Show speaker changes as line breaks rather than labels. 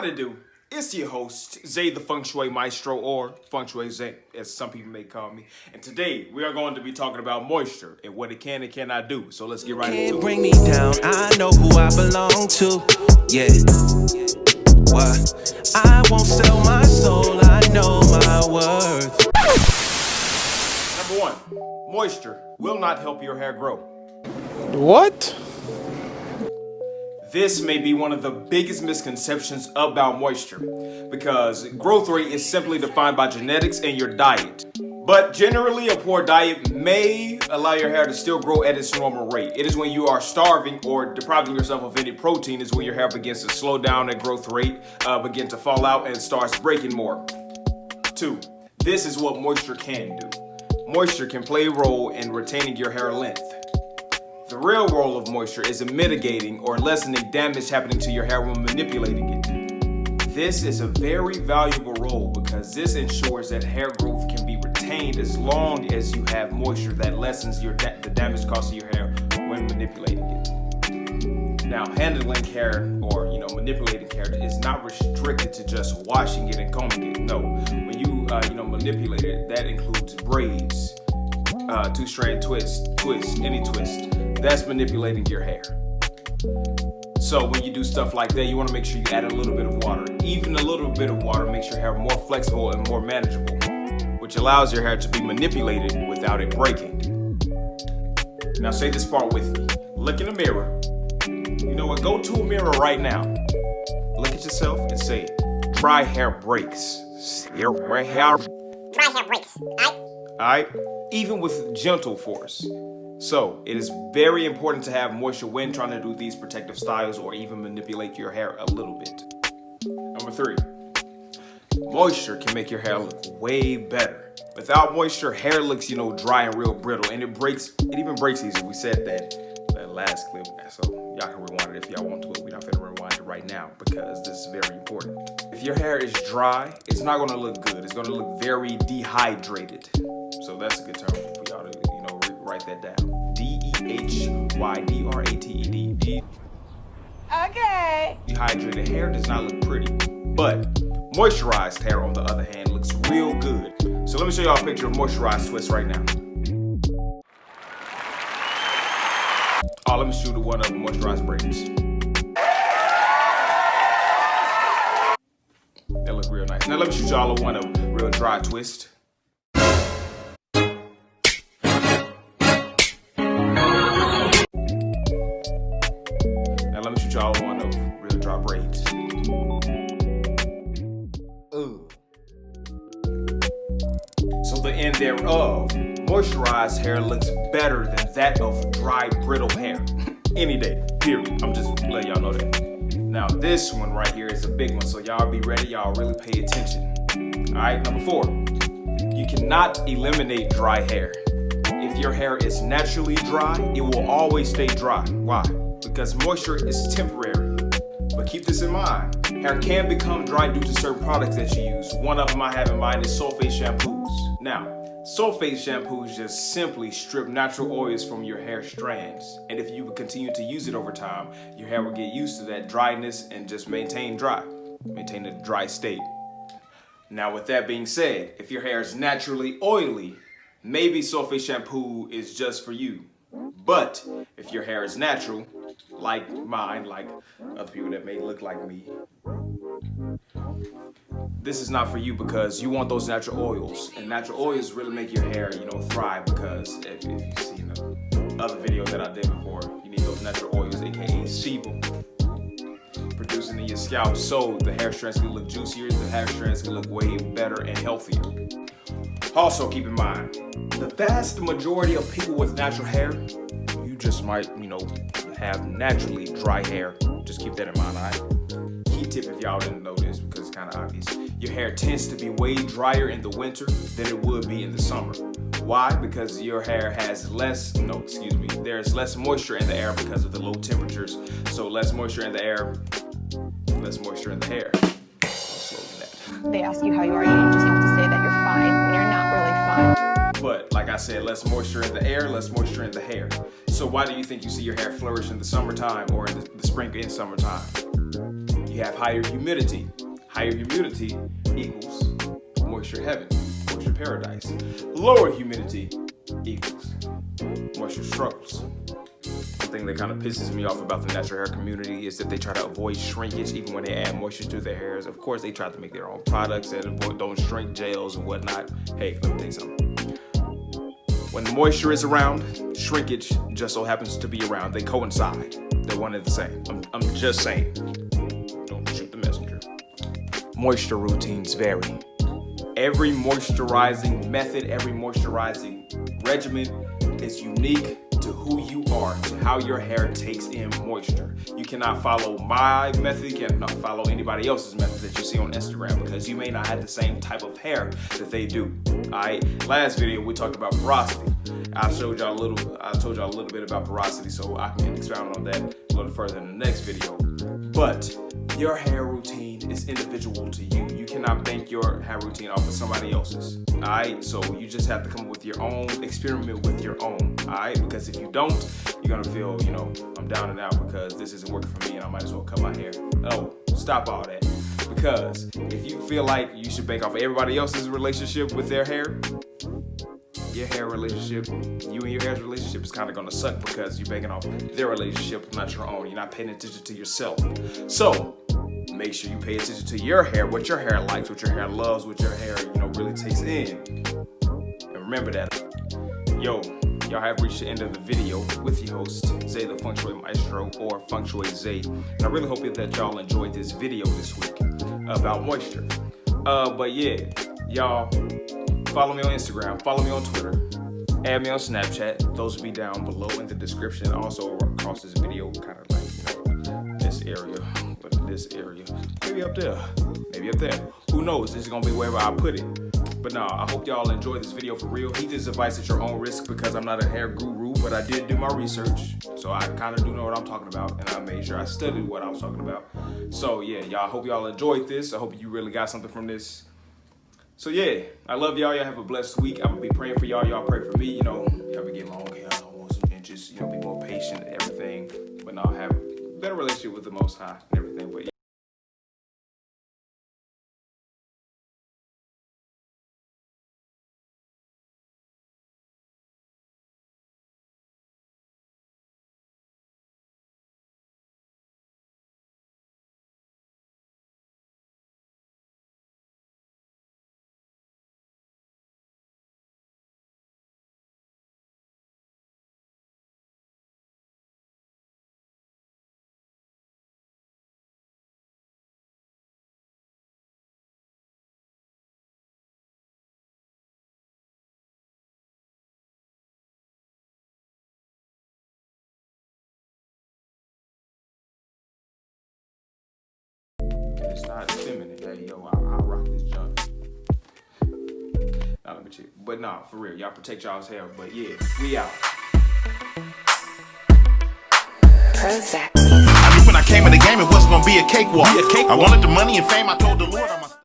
What it do? It's your host, Zay the Feng Shui Maestro, or Feng Shui Zay, as some people may call me. And today, we are going to be talking about moisture and what it can and cannot do. So let's get right into it.
Bring me down, I know who I belong to. Yeah. What? I won't sell my soul, I know my worth.
Number one, moisture will not help your hair grow.
What?
This may be one of the biggest misconceptions about moisture because growth rate is simply defined by genetics and your diet. But generally, a poor diet may allow your hair to still grow at its normal rate. It is when you are starving or depriving yourself of any protein is when your hair begins to slow down at growth rate, begin to fall out, and starts breaking more. 2. This is what moisture can do. Moisture can play a role in retaining your hair length. The real role of moisture is in mitigating or lessening damage happening to your hair when manipulating it. This is a very valuable role because this ensures that hair growth can be retained as long as you have moisture that lessens the damage caused to your hair when manipulating it. Now, handling hair or manipulating hair is not restricted to just washing it and combing it. No, when you manipulate it, that includes braids, two-strand twist, any twist. That's manipulating your hair. So when you do stuff like that, you want to make sure you add a little bit of water. Even a little bit of water makes your hair more flexible and more manageable, which allows your hair to be manipulated without it breaking. Now say this part with me. Look in the mirror. You know what? Go to a mirror right now. Look at yourself and say, dry hair breaks. Dry hair breaks. Alright? Even with gentle force. So, it is very important to have moisture when trying to do these protective styles or even manipulate your hair a little bit. Number 3, moisture can make your hair look way better. Without moisture, hair looks, dry and real brittle, and it even breaks easy. We said that last clip, so y'all can rewind it if y'all want to, but we're not gonna rewind it right now because this is very important. If your hair is dry, it's not gonna look good. It's gonna look very dehydrated. So that's a good term for y'all to, write that down. Dehydrated.
Okay.
Dehydrated hair does not look pretty, but moisturized hair, on the other hand, looks real good. So let me show y'all a picture of moisturized twist right now. Oh, let me shoot one of moisturized braids. That look real nice. Now let me shoot y'all one of real dry twist. Let me shoot y'all one of real dry braids. Ooh. So the end thereof, moisturized hair looks better than that of dry, brittle hair. Any day, period. I'm just letting y'all know that. Now this one right here is a big one, so y'all be ready. Y'all really pay attention. All right, number 4, you cannot eliminate dry hair. If your hair is naturally dry, it will always stay dry. Why? Because moisture is temporary. But keep this in mind, hair can become dry due to certain products that you use. One of them I have in mind is sulfate shampoos. Now, sulfate shampoos just simply strip natural oils from your hair strands. And if you continue to use it over time, your hair will get used to that dryness and just maintain a dry state. Now, with that being said, if your hair is naturally oily, maybe sulfate shampoo is just for you. But if your hair is natural, like mine, like other people that may look like me, this is not for you because you want those natural oils. And natural oils really make your hair, thrive because if you see the other video that I did before, you need those natural oils, aka sebum, producing in your scalp so the hair strands can look juicier, the hair strands can look way better and healthier. Also keep in mind, the vast majority of people with natural hair, you just might, have naturally dry hair. Just keep that in mind, alright? Key tip if y'all didn't know this because it's kind of obvious. Your hair tends to be way drier in the winter than it would be in the summer. Why? Because your hair has there's less moisture in the air because of the low temperatures. So less moisture in the air, less moisture in the hair.
They ask you how you are, you just have to say that you're fine when you're not really fine.
But like I said, less moisture in the air, less moisture in the hair. So why do you think you see your hair flourish in the summertime or in the spring and summertime? You have higher humidity. Higher humidity equals moisture heaven, moisture paradise. Lower humidity equals moisture struggles. One thing that kind of pisses me off about the natural hair community is that they try to avoid shrinkage even when they add moisture to their hairs. Of course, they try to make their own products that don't shrink gels and whatnot. Hey, let me tell you something. When the moisture is around, shrinkage just so happens to be around. They coincide. They're one and the same. I'm just saying. Don't shoot the messenger. Moisture routines vary. Every moisturizing method, every moisturizing regimen is unique to who you are, to how your hair takes in moisture. You cannot follow my method, you cannot follow anybody else's method that you see on Instagram because you may not have the same type of hair that they do. Alright, last video we talked about porosity. I told y'all a little bit about porosity, so I can expound on that a little further in the next video. But your hair routine is individual to you. You cannot bank your hair routine off of somebody else's. Alright, so you just have to come up with your own, experiment with your own. Alright, because if you don't, you're gonna feel, I'm down and out because this isn't working for me and I might as well cut my hair. No, stop all that. Because if you feel like you should bank off everybody else's relationship with their hair, your hair relationship, you and your hair's relationship is kind of gonna suck because you're banking off their relationship, not your own. You're not paying attention to yourself. So make sure you pay attention to your hair, what your hair likes, what your hair loves, what your hair, really takes in. And remember that. Yo, y'all have reached the end of the video with your host, Zay the Feng Shui Maestro, or Feng Shui Zay. And I really hope that y'all enjoyed this video this week about moisture. But yeah, y'all, follow me on Instagram, follow me on Twitter, add me on Snapchat. Those will be down below in the description. Also across this video, kind of like, this area, but this area, maybe up there, maybe up there. Who knows? This is gonna be wherever I put it. But no, I hope y'all enjoyed this video for real. Heed this advice at your own risk because I'm not a hair guru, but I did do my research. So I kind of do know what I'm talking about, and I made sure I studied what I was talking about. So yeah, y'all, I hope y'all enjoyed this. I hope you really got something from this. So yeah, I love y'all. Y'all have a blessed week. I'm gonna be praying for y'all. Y'all pray for me. Y'all be getting long hair. I want some inches. Be more patient and everything. But now have a better relationship with the Most High and everything. But yeah. It's not feminine. Hey, yo, I'll rock this junk. Nah, let me check. But nah, for real, y'all protect y'all's hair. But yeah, we out.
I knew when I came in the game it wasn't gonna be a cakewalk. I wanted the money and fame. I told the Lord I must.